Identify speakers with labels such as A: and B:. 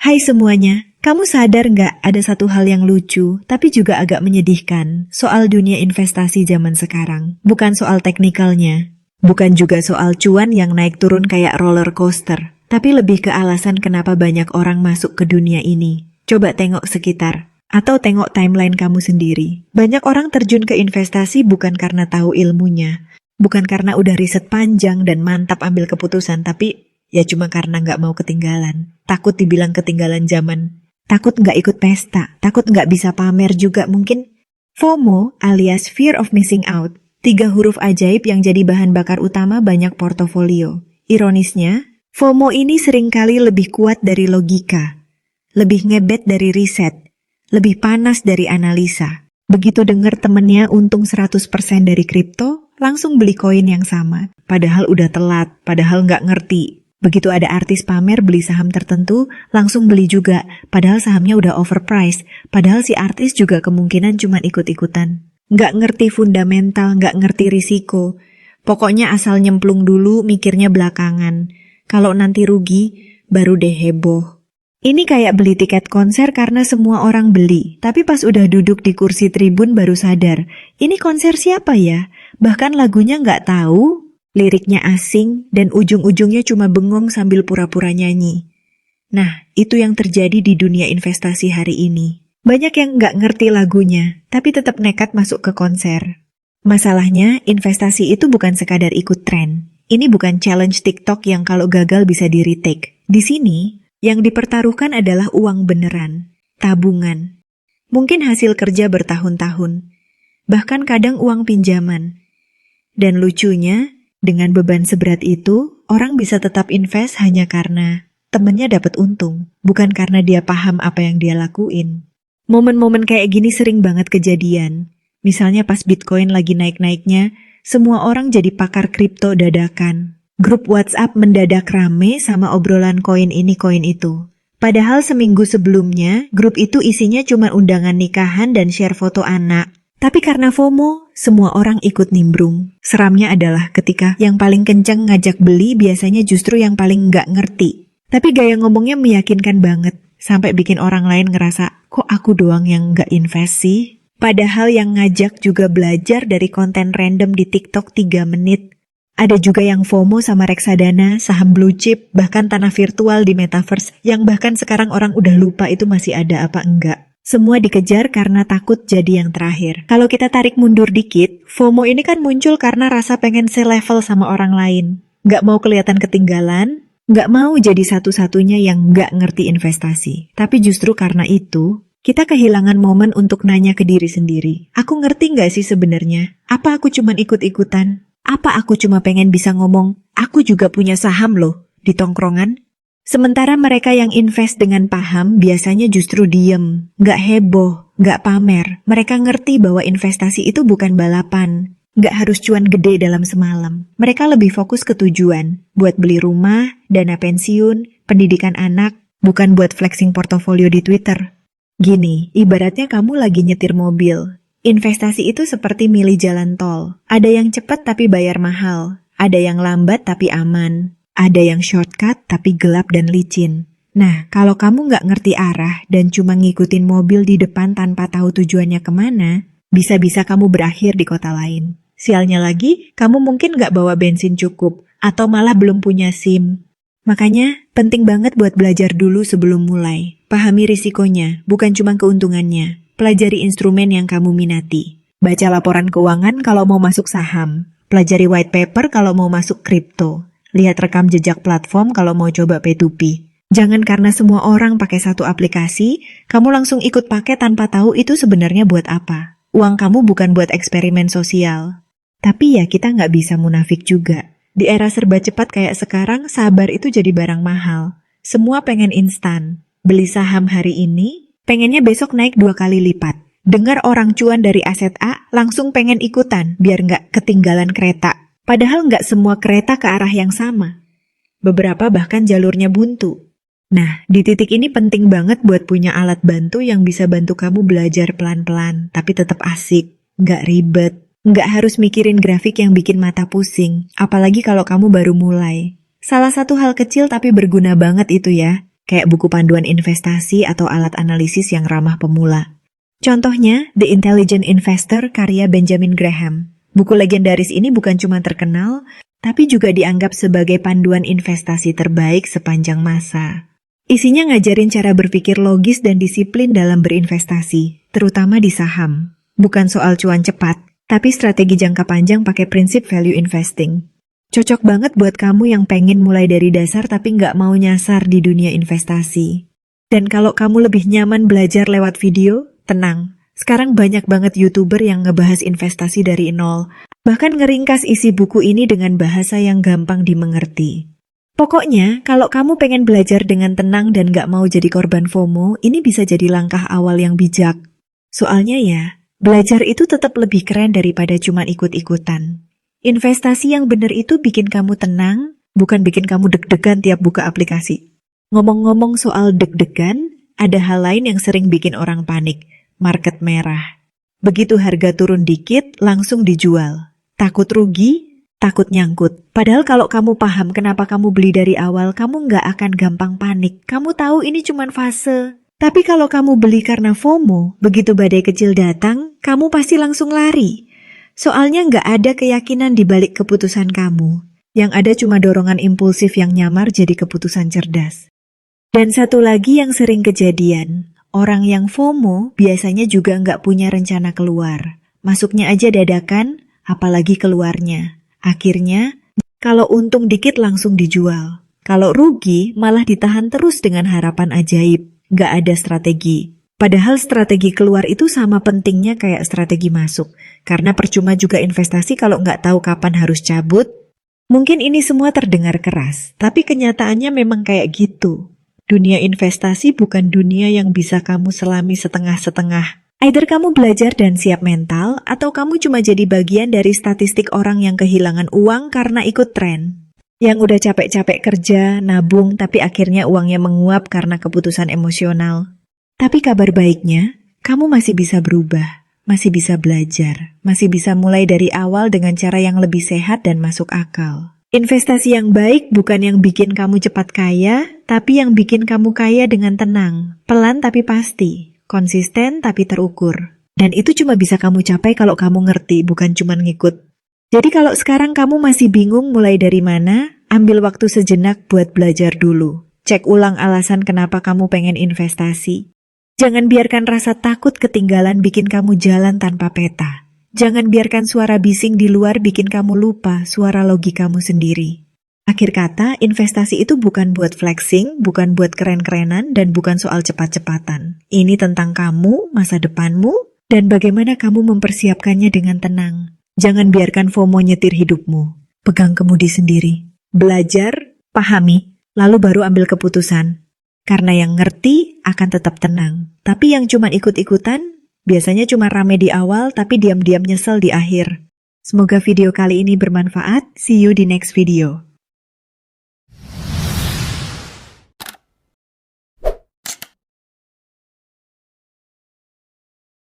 A: Hai semuanya, kamu sadar nggak ada satu hal yang lucu, tapi juga agak menyedihkan soal dunia investasi zaman sekarang? Bukan soal teknikalnya, bukan juga soal cuan yang naik turun kayak roller coaster, tapi lebih ke alasan kenapa banyak orang masuk ke dunia ini. Coba tengok sekitar, atau tengok timeline kamu sendiri. Banyak orang terjun ke investasi bukan karena tahu ilmunya, bukan karena udah riset panjang dan mantap ambil keputusan, tapi ya cuma karena nggak mau ketinggalan. Takut dibilang ketinggalan zaman. Takut nggak ikut pesta. Takut nggak bisa pamer juga mungkin. FOMO alias Fear of Missing Out. 3 huruf ajaib yang jadi bahan bakar utama banyak portofolio. Ironisnya, FOMO ini seringkali lebih kuat dari logika. Lebih ngebet dari riset. Lebih panas dari analisa. Begitu dengar temennya untung 100% dari kripto, langsung beli koin yang sama. Padahal udah telat, padahal nggak ngerti. Begitu ada artis pamer beli saham tertentu, langsung beli juga, padahal sahamnya udah overpriced, padahal si artis juga kemungkinan cuma ikut-ikutan. Nggak ngerti fundamental, nggak ngerti risiko. Pokoknya asal nyemplung dulu, mikirnya belakangan. Kalau nanti rugi, baru deh heboh. Ini kayak beli tiket konser karena semua orang beli, tapi pas udah duduk di kursi tribun baru sadar, ini konser siapa ya? Bahkan lagunya nggak tahu. Liriknya asing, dan ujung-ujungnya cuma bengong sambil pura-pura nyanyi. Nah, itu yang terjadi di dunia investasi hari ini. Banyak yang nggak ngerti lagunya, tapi tetap nekat masuk ke konser. Masalahnya, investasi itu bukan sekadar ikut tren. Ini bukan challenge TikTok yang kalau gagal bisa di-retake. Di sini, yang dipertaruhkan adalah uang beneran, tabungan. Mungkin hasil kerja bertahun-tahun, bahkan kadang uang pinjaman. Dan lucunya, dengan beban seberat itu, orang bisa tetap invest hanya karena temennya dapat untung, bukan karena dia paham apa yang dia lakuin. Momen-momen kayak gini sering banget kejadian. Misalnya pas Bitcoin lagi naik-naiknya, semua orang jadi pakar kripto dadakan. Grup WhatsApp mendadak rame sama obrolan koin ini koin itu. Padahal seminggu sebelumnya, grup itu isinya cuma undangan nikahan dan share foto anak. Tapi karena FOMO, semua orang ikut nimbrung. Seramnya adalah ketika yang paling kenceng ngajak beli biasanya justru yang paling nggak ngerti. Tapi gaya ngomongnya meyakinkan banget, sampai bikin orang lain ngerasa, kok aku doang yang nggak invest sih? Padahal yang ngajak juga belajar dari konten random di TikTok 3 menit. Ada juga yang FOMO sama reksadana, saham blue chip, bahkan tanah virtual di metaverse, yang bahkan sekarang orang udah lupa itu masih ada apa enggak. Semua dikejar karena takut jadi yang terakhir. Kalau kita tarik mundur dikit, FOMO ini kan muncul karena rasa pengen selevel sama orang lain. Nggak mau kelihatan ketinggalan, nggak mau jadi satu-satunya yang nggak ngerti investasi. Tapi justru karena itu, kita kehilangan momen untuk nanya ke diri sendiri. Aku ngerti nggak sih sebenarnya? Apa aku cuma ikut-ikutan? Apa aku cuma pengen bisa ngomong, aku juga punya saham loh, di tongkrongan? Sementara mereka yang invest dengan paham biasanya justru diem, nggak heboh, nggak pamer. Mereka ngerti bahwa investasi itu bukan balapan, nggak harus cuan gede dalam semalam. Mereka lebih fokus ke tujuan, buat beli rumah, dana pensiun, pendidikan anak, bukan buat flexing portofolio di Twitter. Gini, ibaratnya kamu lagi nyetir mobil. Investasi itu seperti milih jalan tol. Ada yang cepat tapi bayar mahal, ada yang lambat tapi aman. Ada yang shortcut tapi gelap dan licin. Nah, kalau kamu nggak ngerti arah dan cuma ngikutin mobil di depan tanpa tahu tujuannya kemana, bisa-bisa kamu berakhir di kota lain. Sialnya lagi, kamu mungkin nggak bawa bensin cukup, atau malah belum punya SIM. Makanya, penting banget buat belajar dulu sebelum mulai. Pahami risikonya, bukan cuma keuntungannya. Pelajari instrumen yang kamu minati. Baca laporan keuangan kalau mau masuk saham. Pelajari white paper kalau mau masuk kripto. Lihat rekam jejak platform kalau mau coba P2P. Jangan karena semua orang pakai satu aplikasi, kamu langsung ikut pakai tanpa tahu itu sebenarnya buat apa. Uang kamu bukan buat eksperimen sosial. Tapi ya kita nggak bisa munafik juga. Di era serba cepat kayak sekarang, sabar itu jadi barang mahal. Semua pengen instan. Beli saham hari ini, pengennya besok naik 2 kali lipat. Dengar orang cuan dari aset A, langsung pengen ikutan biar nggak ketinggalan kereta. Padahal nggak semua kereta ke arah yang sama. Beberapa bahkan jalurnya buntu. Nah, di titik ini penting banget buat punya alat bantu yang bisa bantu kamu belajar pelan-pelan, tapi tetap asik, nggak ribet, nggak harus mikirin grafik yang bikin mata pusing, apalagi kalau kamu baru mulai. Salah satu hal kecil tapi berguna banget itu ya, kayak buku panduan investasi atau alat analisis yang ramah pemula. Contohnya, The Intelligent Investor karya Benjamin Graham. Buku legendaris ini bukan cuma terkenal, tapi juga dianggap sebagai panduan investasi terbaik sepanjang masa. Isinya ngajarin cara berpikir logis dan disiplin dalam berinvestasi, terutama di saham. Bukan soal cuan cepat, tapi strategi jangka panjang pakai prinsip value investing. Cocok banget buat kamu yang pengen mulai dari dasar tapi nggak mau nyasar di dunia investasi. Dan kalau kamu lebih nyaman belajar lewat video, tenang. Sekarang banyak banget YouTuber yang ngebahas investasi dari nol. Bahkan ngeringkas isi buku ini dengan bahasa yang gampang dimengerti. Pokoknya, kalau kamu pengen belajar dengan tenang dan nggak mau jadi korban FOMO, ini bisa jadi langkah awal yang bijak. Soalnya ya, belajar itu tetap lebih keren daripada cuma ikut-ikutan. Investasi yang benar itu bikin kamu tenang, bukan bikin kamu deg-degan tiap buka aplikasi. Ngomong-ngomong soal deg-degan, ada hal lain yang sering bikin orang panik, market merah. Begitu harga turun dikit, langsung dijual. Takut rugi, takut nyangkut. Padahal kalau kamu paham kenapa kamu beli dari awal, kamu nggak akan gampang panik. Kamu tahu ini cuma fase. Tapi kalau kamu beli karena FOMO, begitu badai kecil datang, kamu pasti langsung lari. Soalnya nggak ada keyakinan di balik keputusan kamu. Yang ada cuma dorongan impulsif yang nyamar jadi keputusan cerdas. Dan satu lagi yang sering kejadian, orang yang FOMO biasanya juga nggak punya rencana keluar. Masuknya aja dadakan, apalagi keluarnya. Akhirnya, kalau untung dikit langsung dijual. Kalau rugi, malah ditahan terus dengan harapan ajaib. Nggak ada strategi. Padahal strategi keluar itu sama pentingnya kayak strategi masuk. Karena percuma juga investasi kalau nggak tahu kapan harus cabut. Mungkin ini semua terdengar keras, tapi kenyataannya memang kayak gitu. Dunia investasi bukan dunia yang bisa kamu selami setengah-setengah. Either kamu belajar dan siap mental, atau kamu cuma jadi bagian dari statistik orang yang kehilangan uang karena ikut tren. Yang udah capek-capek kerja, nabung, tapi akhirnya uangnya menguap karena keputusan emosional. Tapi kabar baiknya, kamu masih bisa berubah, masih bisa belajar, masih bisa mulai dari awal dengan cara yang lebih sehat dan masuk akal. Investasi yang baik bukan yang bikin kamu cepat kaya, tapi yang bikin kamu kaya dengan tenang, pelan tapi pasti, konsisten tapi terukur. Dan itu cuma bisa kamu capai kalau kamu ngerti, bukan cuma ngikut. Jadi kalau sekarang kamu masih bingung mulai dari mana, ambil waktu sejenak buat belajar dulu. Cek ulang alasan kenapa kamu pengen investasi. Jangan biarkan rasa takut ketinggalan bikin kamu jalan tanpa peta. Jangan biarkan suara bising di luar bikin kamu lupa suara logikamu sendiri. Akhir kata, investasi itu bukan buat flexing, bukan buat keren-kerenan, dan bukan soal cepat-cepatan. Ini tentang kamu, masa depanmu, dan bagaimana kamu mempersiapkannya dengan tenang. Jangan biarkan FOMO nyetir hidupmu. Pegang kemudi sendiri. Belajar, pahami, lalu baru ambil keputusan. Karena yang ngerti akan tetap tenang. Tapi yang cuma ikut-ikutan, biasanya cuma rame di awal tapi diam-diam nyesel di akhir. Semoga video kali ini bermanfaat. See you di next video.